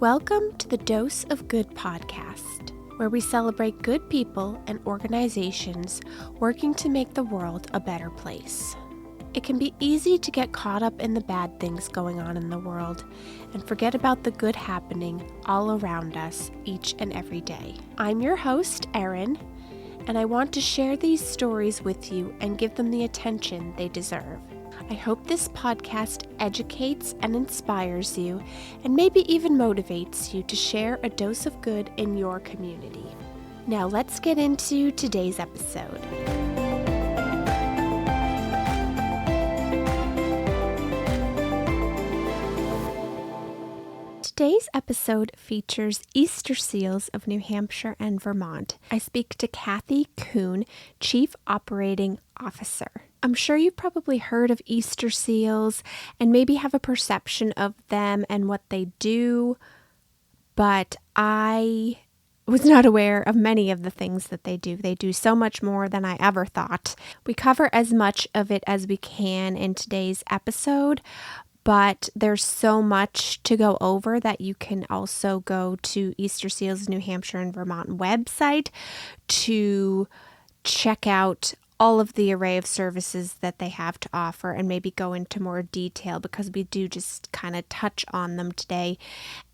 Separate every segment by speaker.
Speaker 1: Welcome to the Dose of Good podcast, where we celebrate good people and organizations working to make the world a better place. It can be easy to get caught up in the bad things going on in the world and forget about the good happening all around us each and every day. I'm your host, Erin, and I want to share these stories with you and give them the attention they deserve. I hope this podcast educates and inspires you and maybe even motivates you to share a dose of good in your community. Now let's get into today's episode. Today's episode features Easterseals of New Hampshire and Vermont. I speak to Cathy Kuhn, Chief Operating Officer. I'm sure you've probably heard of Easterseals and maybe have a perception of them and what they do, but I was not aware of many of the things that they do. They do so much more than I ever thought. We cover as much of it as we can in today's episode, but there's so much to go over that you can also go to Easterseals New Hampshire and Vermont website to check out all of the array of services that they have to offer and maybe go into more detail, because we do just kind of touch on them today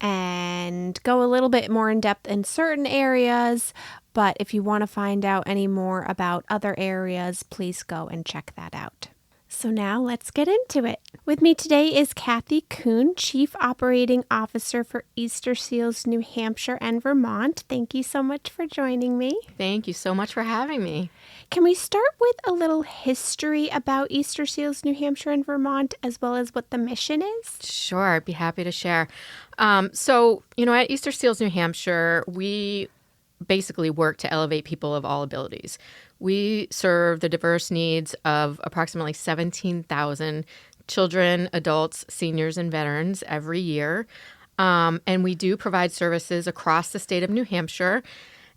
Speaker 1: and go a little bit more in depth in certain areas. But if you want to find out any more about other areas, please go and check that out. So now let's get into it. With me today is Cathy Kuhn, Chief Operating Officer for Easterseals New Hampshire and Vermont. Thank you so much for joining me.
Speaker 2: Thank you so much for having me.
Speaker 1: Can we start with a little history about Easterseals New Hampshire and Vermont, as well as what the mission is?
Speaker 2: Sure, I'd be happy to share. At Easterseals New Hampshire, we basically work to elevate people of all abilities. We serve the diverse needs of approximately 17,000 children, adults, seniors, and veterans every year. And we do provide services across the state of New Hampshire.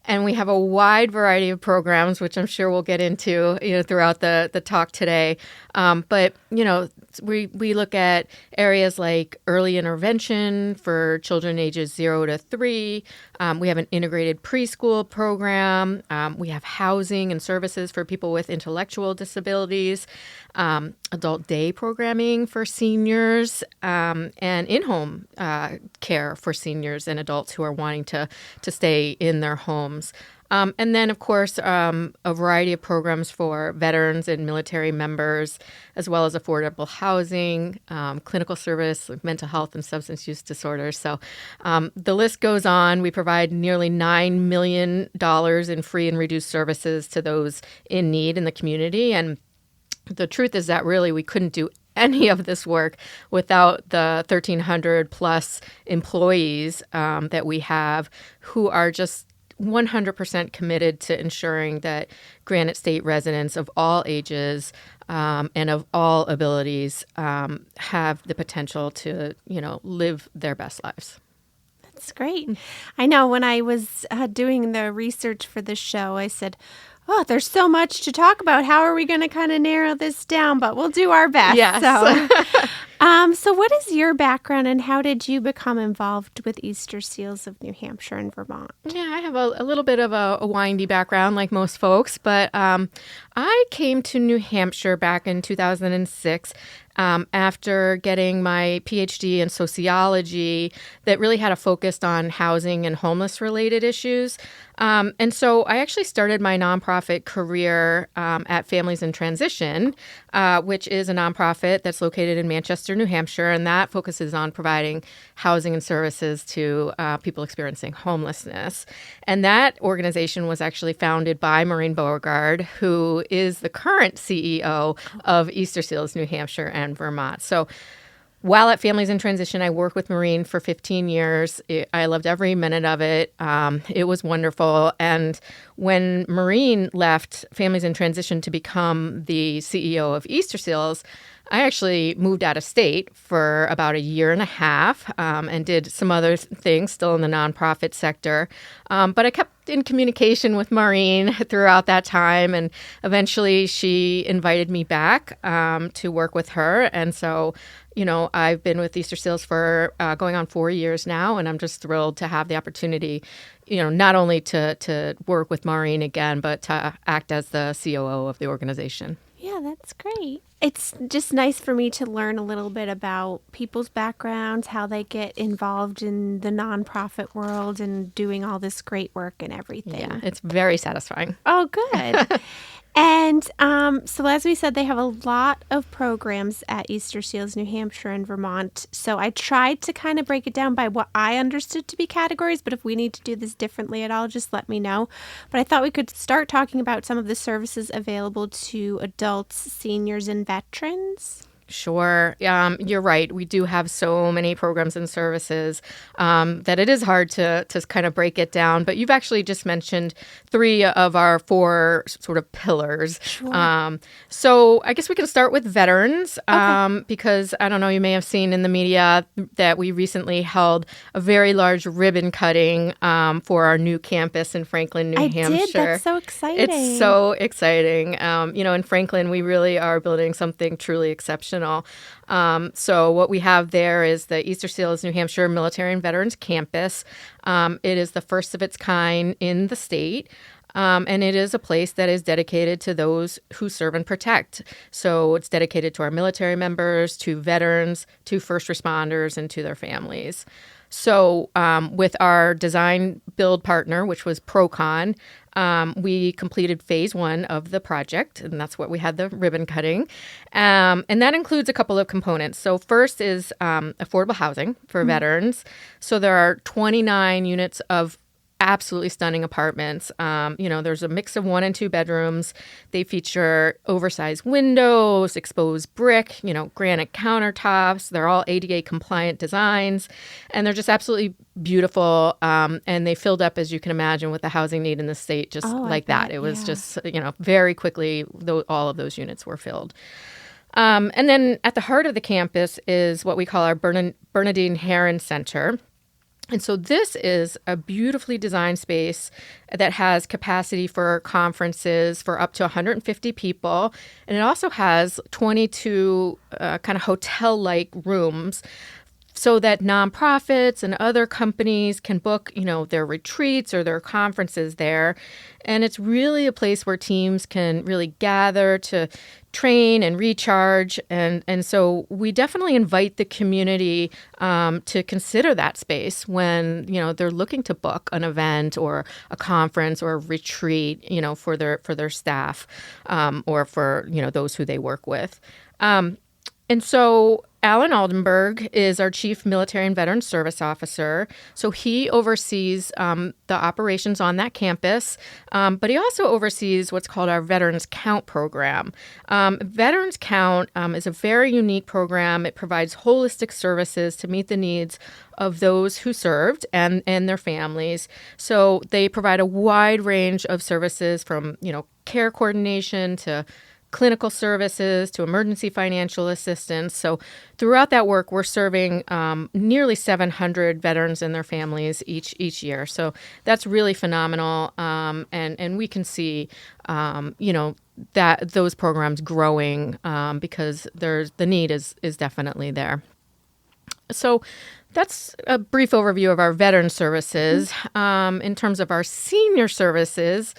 Speaker 2: And we have a wide variety of programs, which I'm sure we'll get into, throughout the talk today. We look at areas like early intervention for children ages 0 to 3. We have an integrated preschool program. We have housing and services for people with intellectual disabilities, adult day programming for seniors, and in-home care for seniors and adults who are wanting to stay in their homes. And then, of course, a variety of programs for veterans and military members, as well as affordable housing, clinical service, mental health and substance use disorders. So the list goes on. We provide nearly $9 million in free and reduced services to those in need in the community. And the truth is that really we couldn't do any of this work without the 1,300 plus employees that we have, who are just 100% committed to ensuring that Granite State residents of all ages and of all abilities have the potential to, live their best lives.
Speaker 1: That's great. I know when I was doing the research for this show, I said, oh, there's so much to talk about. How are we going to kind of narrow this down? But we'll do our best.
Speaker 2: Yes.
Speaker 1: So what is your background and how did you become involved with Easterseals of New Hampshire and Vermont?
Speaker 2: Yeah, I have a little bit of a windy background like most folks, but I came to New Hampshire back in 2006 after getting my PhD in sociology that really had a focus on housing and homeless related issues. And so I actually started my nonprofit career at Families in Transition, which is a nonprofit that's located in Manchester, New Hampshire, and that focuses on providing housing and services to people experiencing homelessness. And that organization was actually founded by Maureen Beauregard, who is the current CEO of Easterseals New Hampshire and Vermont. So while at Families in Transition, I worked with Maureen for 15 years. I loved every minute of it. It was wonderful. And when Maureen left Families in Transition to become the CEO of Easterseals, I actually moved out of state for about a year and a half and did some other things still in the nonprofit sector. But I kept in communication with Maureen throughout that time. And eventually she invited me back to work with her. And so, I've been with Easterseals for going on 4 years now. And I'm just thrilled to have the opportunity, not only to work with Maureen again, but to act as the COO of the organization.
Speaker 1: Yeah, that's great. It's just nice for me to learn a little bit about people's backgrounds, how they get involved in the nonprofit world and doing all this great work and everything.
Speaker 2: Yeah, it's very satisfying.
Speaker 1: Oh, good. And so as we said, they have a lot of programs at Easterseals, New Hampshire and Vermont. So I tried to kind of break it down by what I understood to be categories, but if we need to do this differently at all, just let me know. But I thought we could start talking about some of the services available to adults, seniors, and veterans.
Speaker 2: Sure. You're right. We do have so many programs and services that it is hard to kind of break it down. But you've actually just mentioned 3 of our 4 sort of pillars.
Speaker 1: Sure.
Speaker 2: So I guess we can start with veterans because I don't know, you may have seen in the media that we recently held a very large ribbon cutting for our new campus in Franklin, New Hampshire.
Speaker 1: I did. That's so exciting.
Speaker 2: It's so exciting. In Franklin, we really are building something truly exceptional. So what we have there is the Easterseals New Hampshire Military and Veterans Campus. It is the first of its kind in the state. And it is a place that is dedicated to those who serve and protect. So it's dedicated to our military members, to veterans, to first responders, and to their families. So with our design build partner, which was Procon, we completed phase 1 of the project, and that's what we had the ribbon cutting. And that includes a couple of components. So first is affordable housing for veterans. So there are 29 units of absolutely stunning apartments. There's a mix of 1 and 2 bedrooms. They feature oversized windows, exposed brick, granite countertops. They're all ADA compliant designs, and they're just absolutely beautiful. And they filled up, as you can imagine, with the housing need in the state, just like that. It was just, very quickly, all of those units were filled. And then at the heart of the campus is what we call our Bernadine Herron Center. And so this is a beautifully designed space that has capacity for conferences for up to 150 people. And it also has 22 kind of hotel-like rooms so that nonprofits and other companies can book, their retreats or their conferences there. And it's really a place where teams can really gather to train and recharge. And so we definitely invite the community to consider that space when, they're looking to book an event or a conference or a retreat, for their staff or for, those who they work with. And so Alan Aldenberg is our Chief Military and Veteran Service Officer. So he oversees the operations on that campus, but he also oversees what's called our Veterans Count program. Veterans Count is a very unique program. It provides holistic services to meet the needs of those who served and their families. So they provide a wide range of services from, care coordination to clinical services to emergency financial assistance. So throughout that work, we're serving nearly 700 veterans and their families each year. So that's really phenomenal. And we can see, that those programs growing because the need is definitely there. So that's a brief overview of our veteran services. In terms of our senior services,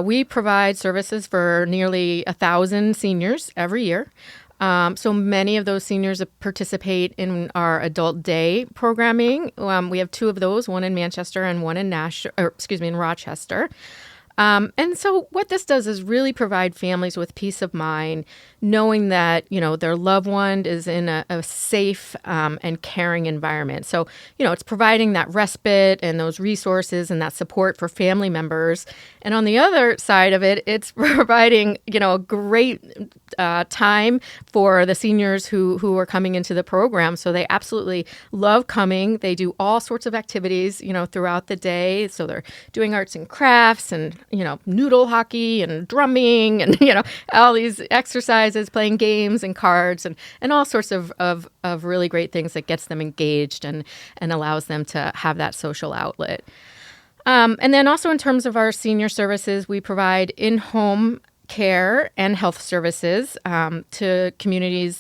Speaker 2: we provide services for nearly 1,000 seniors every year. So many of those seniors participate in our adult day programming. We have 2 of those, one in Manchester and one in Rochester. And so what this does is really provide families with peace of mind, knowing that, their loved one is in a safe and caring environment. So, it's providing that respite and those resources and that support for family members. And on the other side of it, it's providing, a great time for the seniors who are coming into the program. So they absolutely love coming. They do all sorts of activities, throughout the day. So they're doing arts and crafts and noodle hockey and drumming and, all these exercises, playing games and cards and all sorts of really great things that gets them engaged and allows them to have that social outlet. And then also in terms of our senior services, we provide in-home care and health services to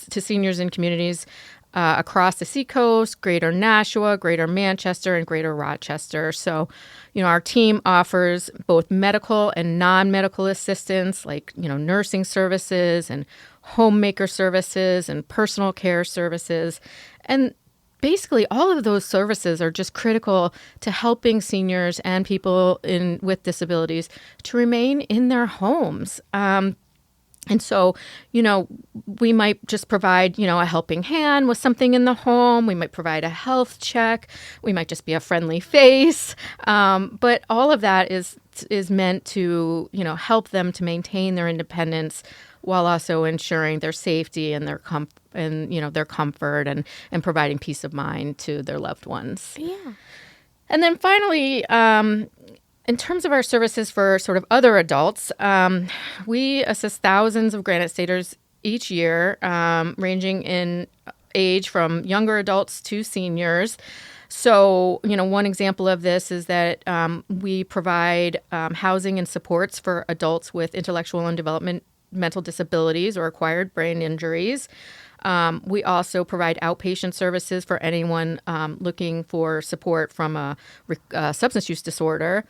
Speaker 2: seniors in communities across the Seacoast, Greater Nashua, Greater Manchester, and Greater Rochester. So, our team offers both medical and non-medical assistance, like, nursing services and homemaker services and personal care services. And basically, all of those services are just critical to helping seniors and people with disabilities to remain in their homes. And so, we might just provide, a helping hand with something in the home. We might provide a health check. We might just be a friendly face. But all of that is meant to, help them to maintain their independence while also ensuring their safety and their their comfort and providing peace of mind to their loved ones.
Speaker 1: Yeah.
Speaker 2: And then finally, in terms of our services for sort of other adults, we assist thousands of Granite Staters each year, ranging in age from younger adults to seniors. So, one example of this is that we provide housing and supports for adults with intellectual and developmental disabilities or acquired brain injuries. We also provide outpatient services for anyone looking for support from a substance use disorder.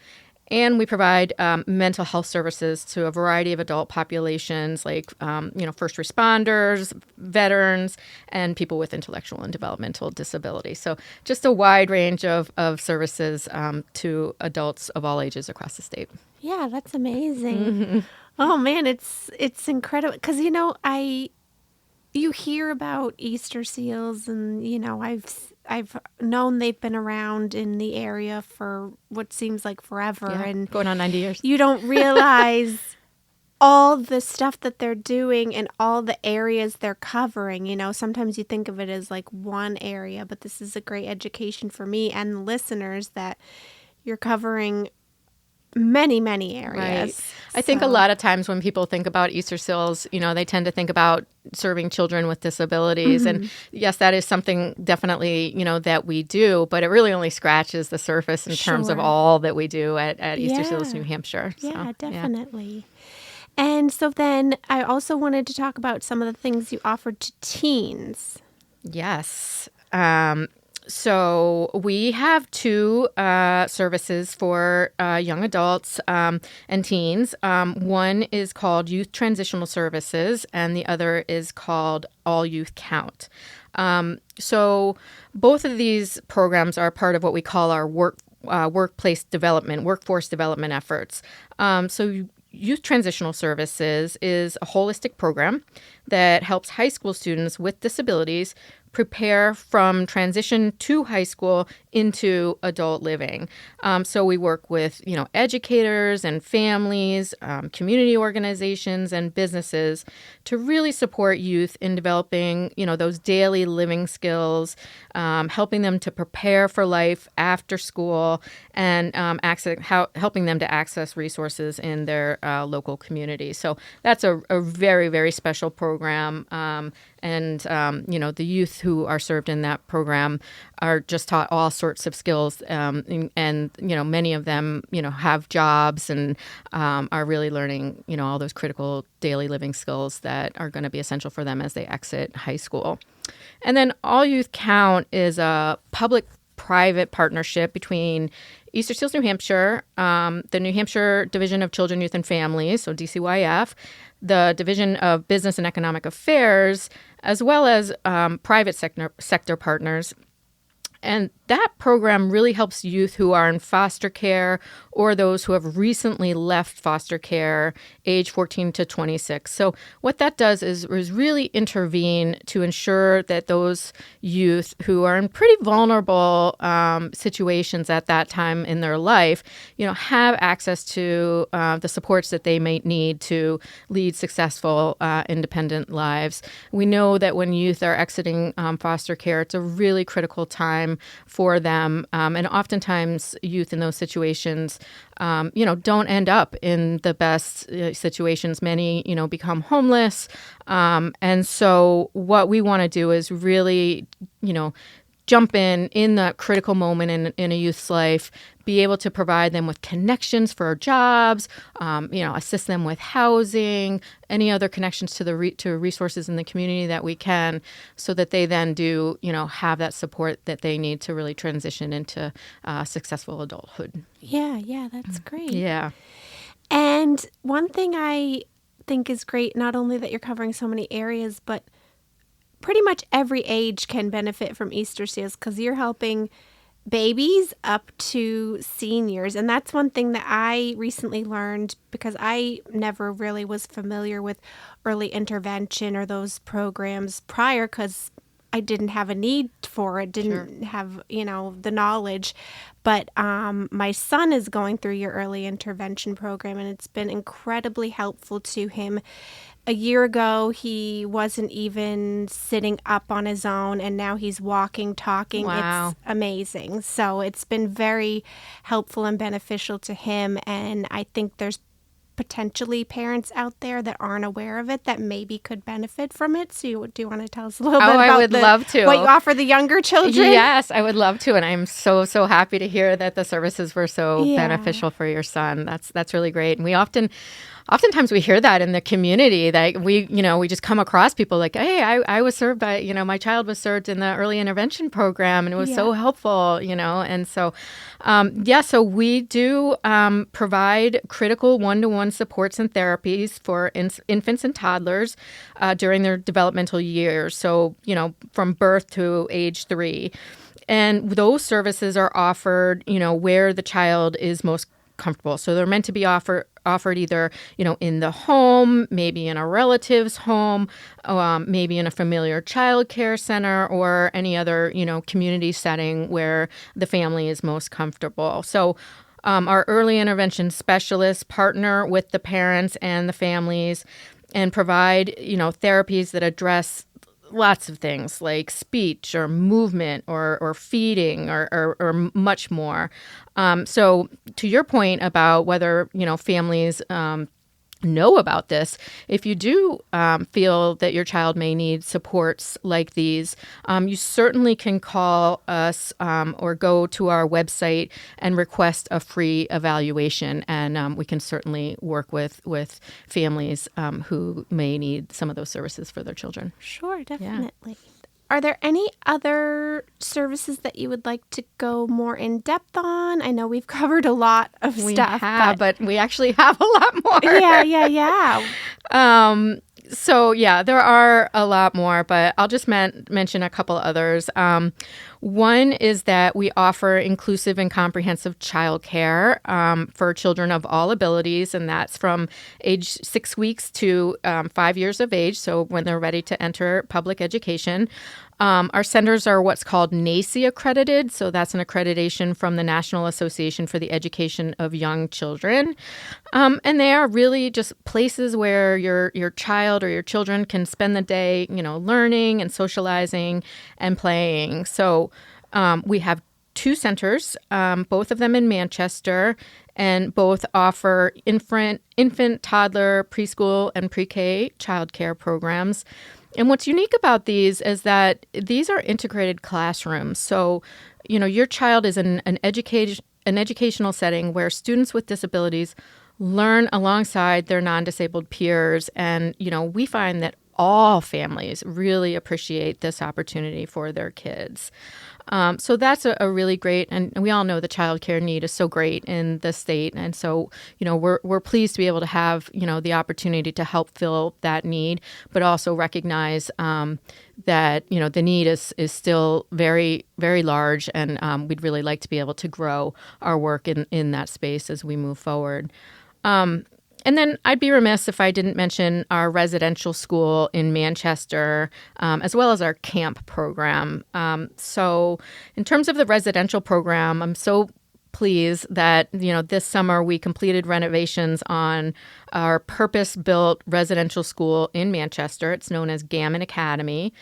Speaker 2: And we provide mental health services to a variety of adult populations like, first responders, veterans, and people with intellectual and developmental disabilities. So just a wide range of services to adults of all ages across the state.
Speaker 1: Yeah, that's amazing. Oh, man, it's incredible. Because, you hear about Easterseals and, I've known they've been around in the area for what seems like forever.
Speaker 2: Yeah,
Speaker 1: and
Speaker 2: going on 90 years.
Speaker 1: You don't realize all the stuff that they're doing and all the areas they're covering. Sometimes you think of it as like one area, but this is a great education for me and listeners that you're covering many, many areas.
Speaker 2: Right. I think a lot of times when people think about Easterseals, they tend to think about serving children with disabilities. And yes, that is something definitely, that we do, but it really only scratches the surface in terms of all that we do at Easterseals, New Hampshire. So,
Speaker 1: yeah, definitely. Yeah. And so then I also wanted to talk about some of the things you offered to teens.
Speaker 2: Yes. So we have two services for young adults and teens. One is called Youth Transitional Services, and the other is called All Youth Count. So both of these programs are part of what we call our workforce development efforts. So Youth Transitional Services is a holistic program that helps high school students with disabilities prepare from transition to high school into adult living. So we work with, educators and families, community organizations and businesses to really support youth in developing, those daily living skills, helping them to prepare for life after school and helping them to access resources in their local community. So that's a very, very special program. And the youth who are served in that program are just taught all sorts of skills. And many of them, have jobs and are really learning, all those critical daily living skills that are going to be essential for them as they exit high school. And then All Youth Count is a public-private partnership between Easterseals New Hampshire, the New Hampshire Division of Children, Youth, and Families, so DCYF, the Division of Business and Economic Affairs, as well as private sector partners. And that program really helps youth who are in foster care or those who have recently left foster care, age 14 to 26. So what that does is really intervene to ensure that those youth who are in pretty vulnerable situations at that time in their life, have access to the supports that they may need to lead successful, independent lives. We know that when youth are exiting foster care, it's a really critical time for them. And oftentimes youth in those situations don't end up in the best situations. Many, become homeless. And so what we want to do is really, jump in that critical moment in a youth's life, be able to provide them with connections for jobs, assist them with housing, any other connections to resources in the community that we can, so that they then do, have that support that they need to really transition into successful adulthood.
Speaker 1: Yeah, that's great.
Speaker 2: Yeah.
Speaker 1: And one thing I think is great, not only that you're covering so many areas, but pretty much every age can benefit from Easterseals, because you're helping babies up to seniors. And that's one thing that I recently learned, because I never really was familiar with early intervention or those programs prior, because I didn't have a need for it, didn't have, the knowledge. But my son is going through your early intervention program, and it's been incredibly helpful to him. A year ago, he wasn't even sitting up on his own, and now he's walking, talking.
Speaker 2: Wow.
Speaker 1: It's amazing. So it's been very helpful and beneficial to him. And I think there's potentially parents out there that aren't aware of it that maybe could benefit from it. So do you want to tell us a little bit about
Speaker 2: I would love to.
Speaker 1: What you offer the younger children?
Speaker 2: Yes, I would love to. And I'm so happy to hear that the services were so beneficial for your son. That's really great. And we oftentimes we hear that in the community, that we just come across people like, hey, I was served by, my child was served in the early intervention program, and it was so helpful, and so, so we do provide critical one-to-one supports and therapies for infants and toddlers during their developmental years. So, from birth to age 3. And those services are offered, where the child is most comfortable. So they're meant to be offered either, in the home, maybe in a relative's home, maybe in a familiar child care center, or any other, community setting where the family is most comfortable. So our early intervention specialists partner with the parents and the families and provide, therapies that address lots of things like speech or movement or feeding or much more. So to your point about whether, families know about this, if you do feel that your child may need supports like these, you certainly can call us or go to our website and request a free evaluation. And we can certainly work with families who may need some of those services for their children.
Speaker 1: Sure, definitely. Yeah. Are there any other services that you would like to go more in depth on? I know we've covered a lot of stuff.
Speaker 2: But we actually have a lot more.
Speaker 1: Yeah.
Speaker 2: So, there are a lot more, but I'll just mention a couple others. One is that we offer inclusive and comprehensive childcare for children of all abilities, and that's from age 6 weeks to 5 years of age, so when they're ready to enter public education. Our centers are what's called NACE accredited, so that's an accreditation from the National Association for the Education of Young Children. And they are really just places where your child or your children can spend the day, learning and socializing and playing. So we have 2 centers, both of them in Manchester, and both offer infant, toddler, preschool, and pre-K childcare programs. And what's unique about these is that these are integrated classrooms. So, your child is in an educational setting where students with disabilities learn alongside their non-disabled peers. And, we find that all families really appreciate this opportunity for their kids. So that's a really great, and we all know the child care need is so great in the state. And so, we're pleased to be able to have, the opportunity to help fill that need, but also recognize that, the need is still very, very large. And we'd really like to be able to grow our work in that space as we move forward. And then I'd be remiss if I didn't mention our residential school in Manchester, as well as our camp program. So in terms of the residential program, I'm so pleased that, this summer we completed renovations on our purpose-built residential school in Manchester. It's known as Gammon Academy.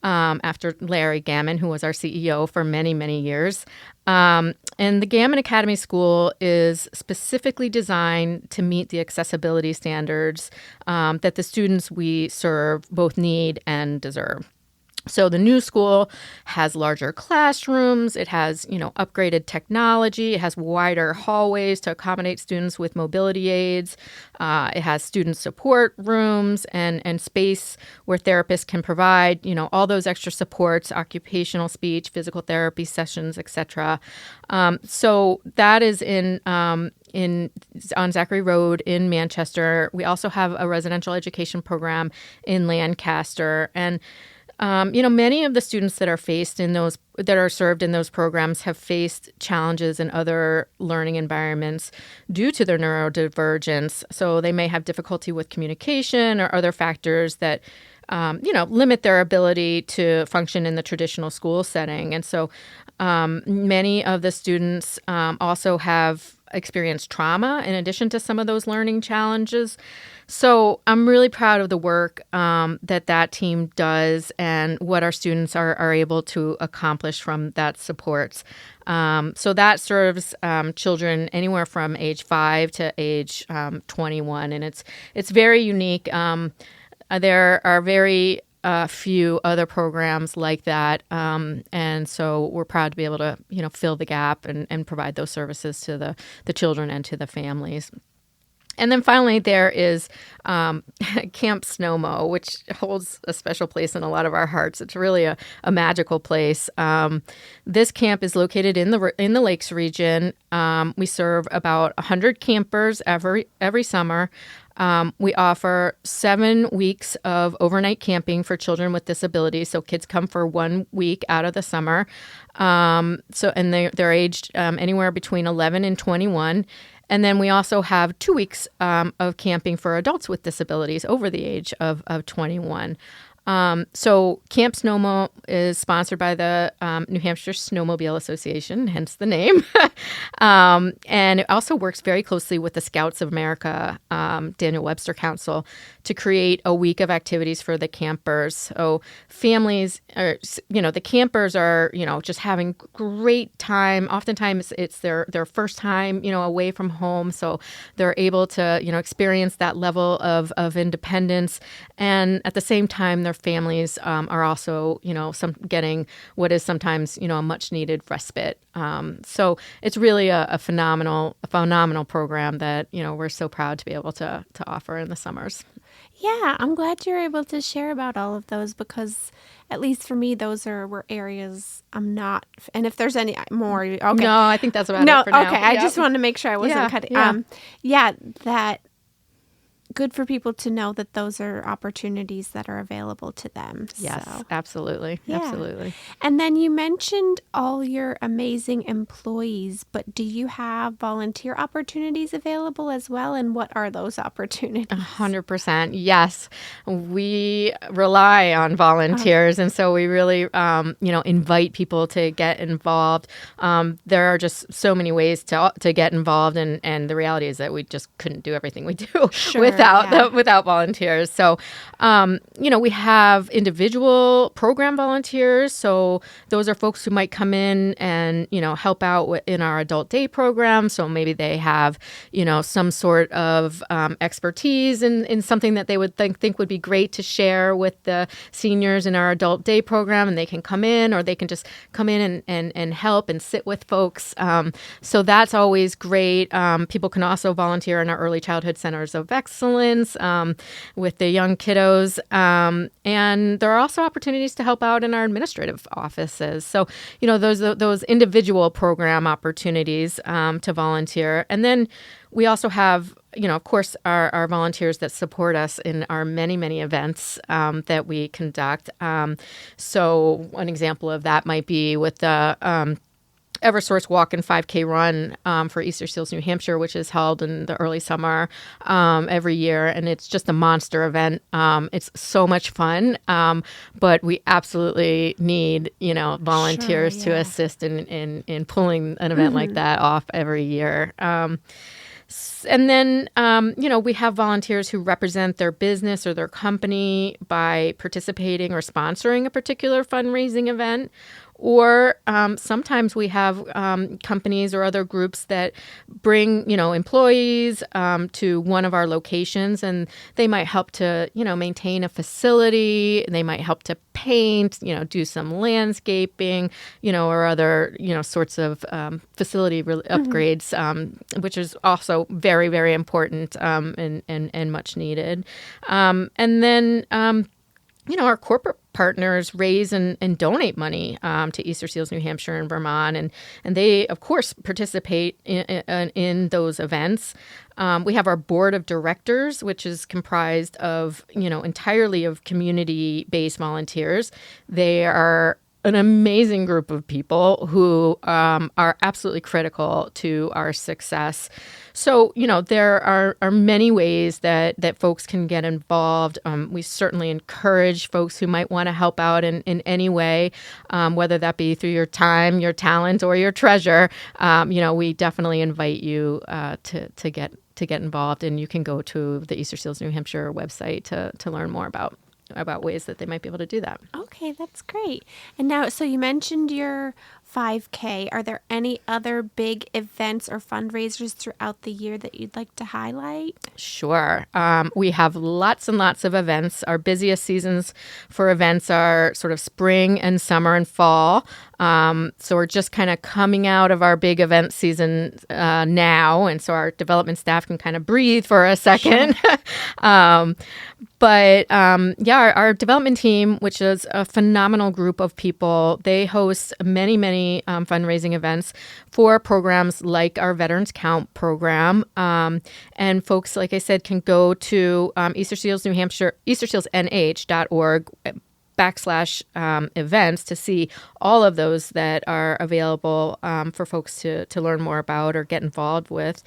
Speaker 2: after Larry Gammon, who was our CEO for many, many years. And the Gammon Academy School is specifically designed to meet the accessibility standards that the students we serve both need and deserve. So the new school has larger classrooms, it has, upgraded technology, it has wider hallways to accommodate students with mobility aids, it has student support rooms and space where therapists can provide, all those extra supports, occupational speech, physical therapy sessions, etc. So that is on Zachary Road in Manchester. We also have a residential education program in Lancaster, and many of the students that are served in those programs have faced challenges in other learning environments due to their neurodivergence. So they may have difficulty with communication or other factors that, limit their ability to function in the traditional school setting. And so many of the students also have experienced trauma in addition to some of those learning challenges. So I'm really proud of the work that team does and what our students are able to accomplish from that support. So that serves children anywhere from age 5 to age 21, and it's very unique. There are very few other programs like that, and so we're proud to be able to fill the gap and provide those services to the children and to the families. And then finally, there is Camp Snowmo, which holds a special place in a lot of our hearts. It's really a magical place. This camp is located in the Lakes region. We serve about 100 campers every summer. We offer 7 weeks of overnight camping for children with disabilities. So kids come for 1 week out of the summer. And they're aged anywhere between 11 and 21. And then we also have 2 weeks of camping for adults with disabilities over the age of 21. So Camp Snowmo is sponsored by the New Hampshire Snowmobile Association, hence the name. And it also works very closely with the Scouts of America, Daniel Webster Council, to create a week of activities for the campers. So families, the campers are, just having great time. Oftentimes it's their first time, away from home. So they're able to, experience that level of independence. And at the same time, their families are also, getting what is sometimes, a much needed respite. So it's really a phenomenal program that, we're so proud to be able to offer in the summers.
Speaker 1: Yeah, I'm glad you're able to share about all of those because, at least for me, those were areas I'm not. And if there's any more, okay.
Speaker 2: No, I think that's about it for now.
Speaker 1: Okay. I just wanted to make sure I wasn't cutting. That good for people to know that those are opportunities that are available to them.
Speaker 2: Yes,
Speaker 1: so.
Speaker 2: Absolutely.
Speaker 1: Yeah.
Speaker 2: Absolutely.
Speaker 1: And then you mentioned all your amazing employees, but do you have volunteer opportunities available as well? And what are those opportunities?
Speaker 2: 100%. Yes. We rely on volunteers. And so we really, invite people to get involved. There are just so many ways to get involved. And the reality is that we just couldn't do everything we do without volunteers. So, we have individual program volunteers. So those are folks who might come in and, help out in our adult day program. So maybe they have, some sort of expertise in something that they would think would be great to share with the seniors in our adult day program. And they can come in, or they can just come in and help and sit with folks. So that's always great. People can also volunteer in our early childhood centers of excellence with the young kiddos. And there are also opportunities to help out in our administrative offices. So, those individual program opportunities to volunteer. And then we also have, of course, our volunteers that support us in our many, many events that we conduct. So one example of that might be with the Eversource Walk and 5K Run for Easterseals New Hampshire, which is held in the early summer every year. And it's just a monster event. It's so much fun. But we absolutely need, volunteers to assist in pulling an event like that off every year. And then, we have volunteers who represent their business or their company by participating or sponsoring a particular fundraising event. Or sometimes we have companies or other groups that bring, employees to one of our locations, and they might help to, maintain a facility. They might help to paint, do some landscaping, or other, sorts of facility upgrades, which is also very, very important and much needed. And then our corporate partners raise and donate money to Easterseals New Hampshire and Vermont, and they, of course, participate in those events. We have our board of directors, which is comprised of, entirely of community-based volunteers. They are an amazing group of people who are absolutely critical to our success. So, there are many ways that folks can get involved. We certainly encourage folks who might want to help out in any way, whether that be through your time, your talent, or your treasure. We definitely invite you to get involved, and you can go to the Easterseals New Hampshire website to learn more about ways that they might be able to do that.
Speaker 1: Okay, that's great. And now, so you mentioned your 5K. Are there any other big events or fundraisers throughout the year that you'd like to highlight?
Speaker 2: Sure. We have lots and lots of events. Our busiest seasons for events are sort of spring and summer and fall. So we're just kind of coming out of our big event season now. And so our development staff can kind of breathe for a second. Sure. Our development team, which is a phenomenal group of people, they host many, many fundraising events for programs like our Veterans Count program. And folks, like I said, can go to Easterseals New Hampshire, Eastersealsnh.org /events to see all of those that are available for folks to learn more about or get involved with.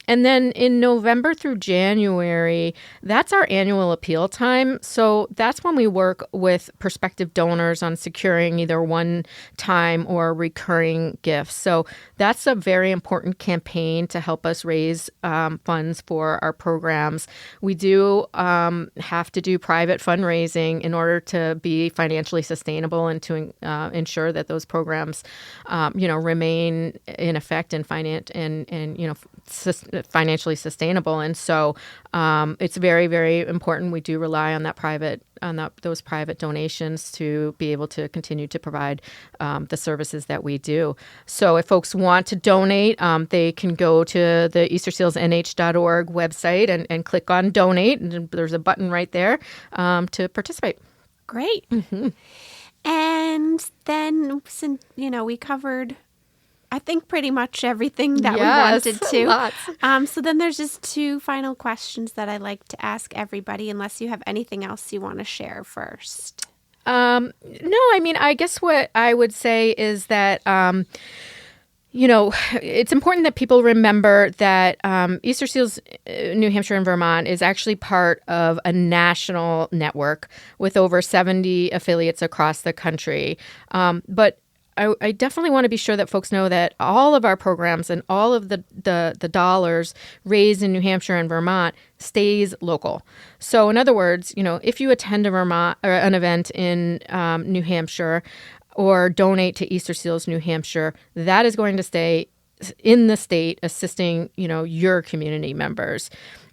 Speaker 2: And then in November through January, that's our annual appeal time. So that's when we work with prospective donors on securing either one-time or recurring gifts. So that's a very important campaign to help us raise funds for our programs. We do have to do private fundraising in order to be financially sustainable and to ensure that those programs, remain in effect and financially sustainable. And so it's very, very important. We do rely on those private donations to be able to continue to provide the services that we do. So if folks want to donate, they can go to the Eastersealsnh.org website and click on donate. And there's a button right there to participate.
Speaker 1: Great. Mm-hmm. And then, since, we covered, I think, pretty much everything that we wanted to.
Speaker 2: Lots.
Speaker 1: So then there's just two final questions that I like to ask everybody, unless you have anything else you want to share first.
Speaker 2: No, I guess what I would say is that, it's important that people remember that Easterseals New Hampshire and Vermont is actually part of a national network with over 70 affiliates across the country. But I definitely want to be sure that folks know that all of our programs and all of the dollars raised in New Hampshire and Vermont stays local. So in other words, if you attend an event in New Hampshire or donate to Easterseals New Hampshire, that is going to stay in the state assisting, your community members.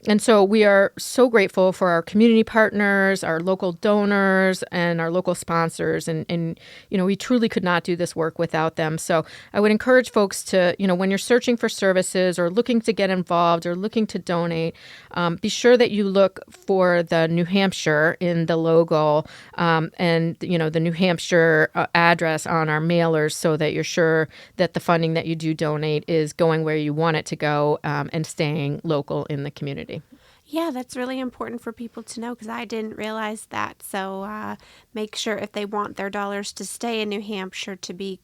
Speaker 2: And so we are so grateful for our community partners, our local donors, and our local sponsors. And we truly could not do this work without them. So I would encourage folks to, when you're searching for services or looking to get involved or looking to donate, be sure that you look for the New Hampshire in the logo and, the New Hampshire address on our mailers so that you're sure that the funding that you do donate is going where you want it to go and staying local in the community.
Speaker 1: Yeah, that's really important for people to know because I didn't realize that. So make sure if they want their dollars to stay in New Hampshire to be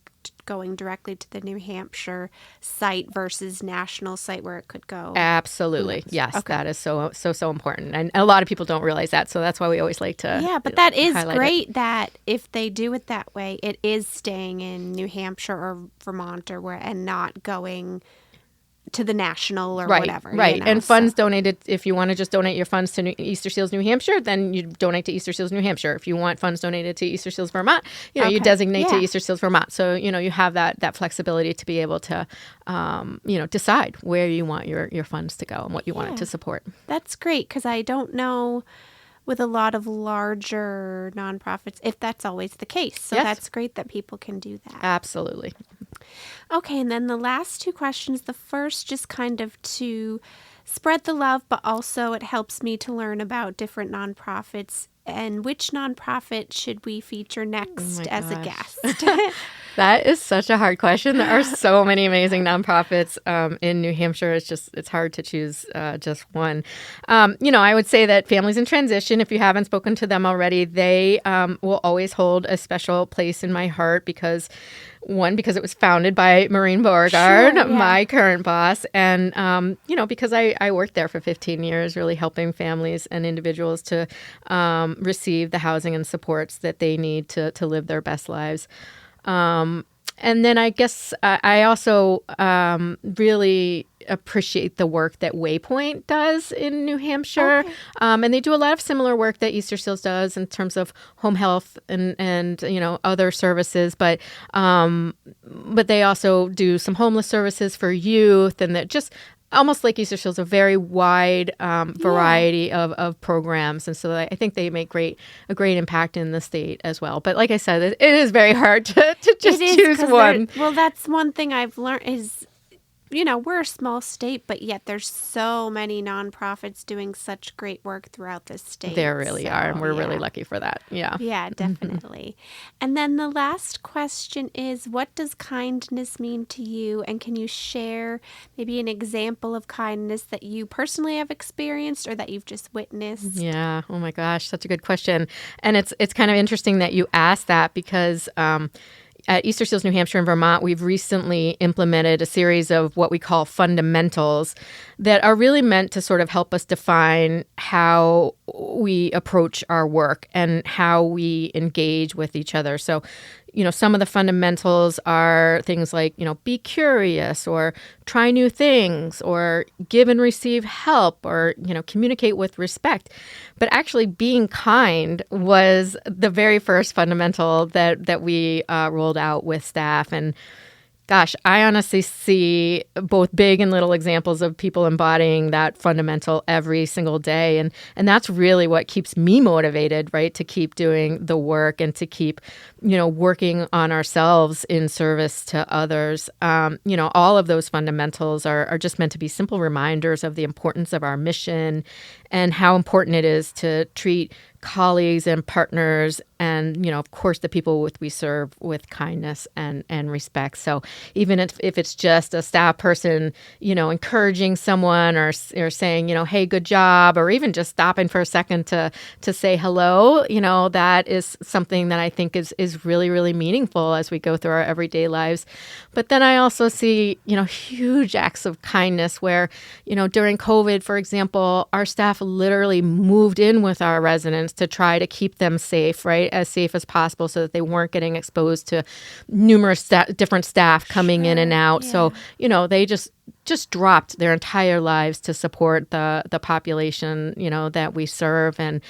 Speaker 1: going directly to the New Hampshire site versus national site where it could go.
Speaker 2: Absolutely. Yes, okay. That is so important. And a lot of people don't realize that. So that's why we always like to
Speaker 1: Yeah, but that is great that if they do it that way, it is staying in New Hampshire or Vermont or where and not going to the national or
Speaker 2: Right,
Speaker 1: whatever.
Speaker 2: right.
Speaker 1: You know,
Speaker 2: And funds donated, if you want to just donate your funds to Easterseals New Hampshire, then you donate to Easterseals New Hampshire. If you want funds donated to Easterseals Vermont, you
Speaker 1: Okay.
Speaker 2: designate to
Speaker 1: Yeah.
Speaker 2: Easterseals Vermont. So, you have that flexibility to be able to, decide where you want your funds to go and what you want it to support.
Speaker 1: That's great, because I don't know with a lot of larger nonprofits if that's always the case. So
Speaker 2: Yes.
Speaker 1: that's great that people can do that.
Speaker 2: Absolutely.
Speaker 1: Okay, and then the last two questions. The first, just kind of to spread the love, but also it helps me to learn about different nonprofits. And which nonprofit should we feature next as a guest?
Speaker 2: That is such a hard question. There are so many amazing nonprofits in New Hampshire. It's hard to choose just one. I would say that Families in Transition, if you haven't spoken to them already, they will always hold a special place in my heart because it was founded by Maureen Beauregard, my current boss, and because I worked there for 15 years, really helping families and individuals to receive the housing and supports that they need to live their best lives. And then I guess I also really appreciate the work that Waypoint does in New Hampshire.
Speaker 1: Okay.
Speaker 2: And they do a lot of similar work that Easterseals does in terms of home health and other services. But they also do some homeless services for youth, and that just almost like Easterseals, a very wide variety of programs. And so I think they make a great impact in the state as well. But like I said, it is very hard to just choose one.
Speaker 1: Well, that's one thing I've learned is, we're a small state, but yet there's so many nonprofits doing such great work throughout the state.
Speaker 2: There really are, and we're really lucky for that. Yeah.
Speaker 1: Yeah, definitely. And then the last question is, what does kindness mean to you? And can you share maybe an example of kindness that you personally have experienced or that you've just witnessed?
Speaker 2: Yeah. Oh my gosh, such a good question. And it's kind of interesting that you asked that because at Easterseals New Hampshire and Vermont, we've recently implemented a series of what we call fundamentals that are really meant to sort of help us define how we approach our work and how we engage with each other. So, some of the fundamentals are things like, be curious or try new things or give and receive help or, communicate with respect. But actually being kind was the very first fundamental that we rolled out with staff. And gosh, I honestly see both big and little examples of people embodying that fundamental every single day. And that's really what keeps me motivated, right, to keep doing the work and to keep, working on ourselves in service to others. All of those fundamentals are just meant to be simple reminders of the importance of our mission and how important it is to treat colleagues and partners and, of course, the people we serve with kindness and respect. So even if it's just a staff person, encouraging someone or saying, hey, good job, or even just stopping for a second to say hello, that is something that I think is really, really meaningful as we go through our everyday lives. But then I also see, huge acts of kindness where, during COVID, for example, our staff literally moved in with our residents to try to keep them safe, right? As safe as possible so that they weren't getting exposed to numerous different staff coming in and out. Yeah. So, they just dropped their entire lives to support the population, that we serve. And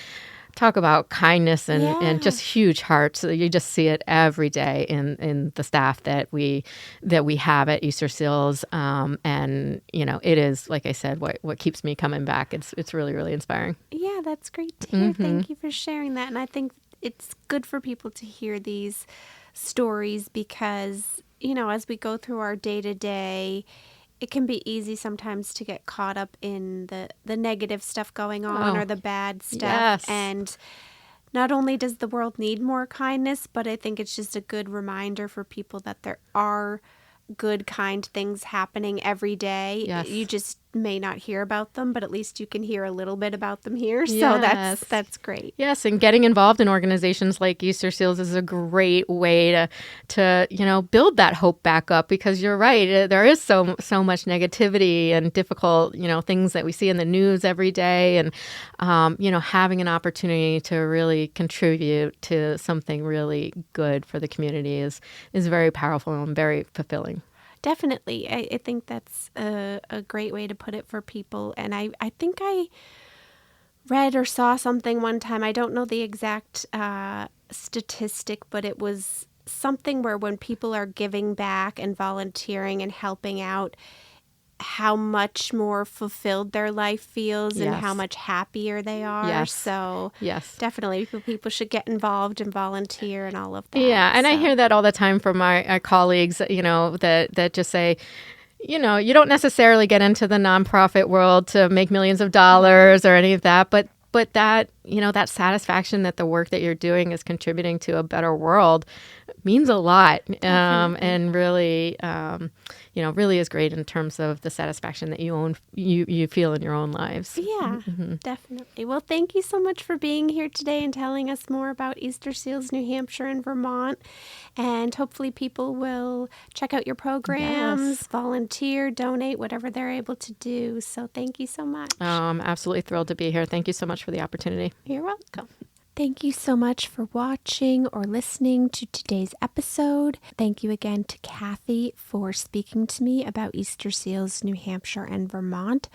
Speaker 2: talk about kindness and just huge hearts. You just see it every day in the staff that we have at Easterseals. And, it is, like I said, what keeps me coming back. It's really, really inspiring.
Speaker 1: Yeah, that's great to hear. Mm-hmm. Thank you for sharing that. And I think it's good for people to hear these stories because, as we go through our day-to-day, it can be easy sometimes to get caught up in the negative stuff going on or the bad stuff.
Speaker 2: Yes.
Speaker 1: And not only does the world need more kindness, but I think it's just a good reminder for people that there are good, kind things happening every day.
Speaker 2: Yes.
Speaker 1: You just may not hear about them, but at least you can hear a little bit about them here.
Speaker 2: Yes.
Speaker 1: So that's great.
Speaker 2: Yes, and getting involved in organizations like Easterseals is a great way to build that hope back up because you're right. There is so much negativity and difficult, things that we see in the news every day, and having an opportunity to really contribute to something really good for the community is very powerful and very fulfilling.
Speaker 1: definitely. I think that's a great way to put it for people. And I think I read or saw something one time. I don't know the exact statistic, but it was something where when people are giving back and volunteering and helping out, how much more fulfilled their life feels and how
Speaker 2: Yes.
Speaker 1: much happier they are.
Speaker 2: Yes.
Speaker 1: So
Speaker 2: Yes.
Speaker 1: definitely people should get involved and volunteer and all of that.
Speaker 2: Yeah, and I
Speaker 1: So,
Speaker 2: hear that all the time from my colleagues, that just say, you don't necessarily get into the nonprofit world to make millions of dollars or any of that, but that, that satisfaction that the work that you're doing is contributing to a better world means a lot, and really, really is great in terms of the satisfaction that you feel in your own lives.
Speaker 1: yeah, definitely. Well, thank you so much for being here today and telling us more about Easterseals, New Hampshire and Vermont. And hopefully people will check out your programs,
Speaker 2: Yes.
Speaker 1: volunteer, donate, whatever they're able to do. So thank you so much.
Speaker 2: I'm absolutely thrilled to be here. Thank you so much for the opportunity.
Speaker 1: You're welcome. Thank you so much for watching or listening to today's episode. Thank you again to Cathy for speaking to me about Easterseals, New Hampshire and Vermont.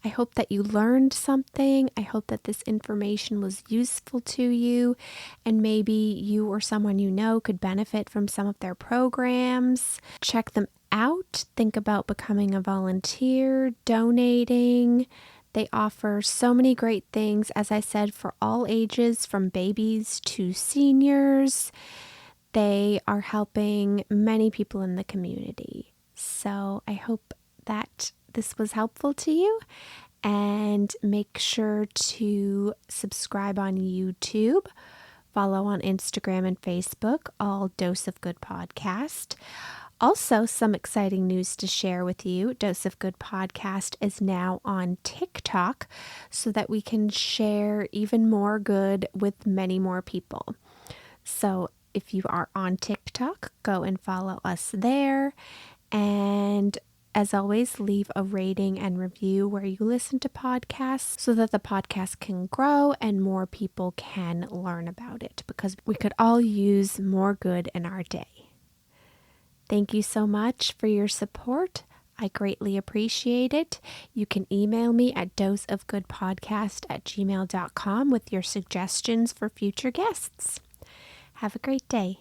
Speaker 1: I hope that you learned something. I hope that this information was useful to you, and maybe you or someone you know could benefit from some of their programs. Check them out. Think about becoming a volunteer, donating. They offer so many great things, as I said, for all ages, from babies to seniors. They are helping many people in the community. So I hope that this was helpful to you. And make sure to subscribe on YouTube, follow on Instagram and Facebook, all Dose of Good Podcast. Also, some exciting news to share with you. Dose of Good Podcast is now on TikTok so that we can share even more good with many more people. So if you are on TikTok, go and follow us there. And as always, leave a rating and review where you listen to podcasts so that the podcast can grow and more people can learn about it, because we could all use more good in our day. Thank you so much for your support. I greatly appreciate it. You can email me at doseofgoodpodcast@gmail.com with your suggestions for future guests. Have a great day.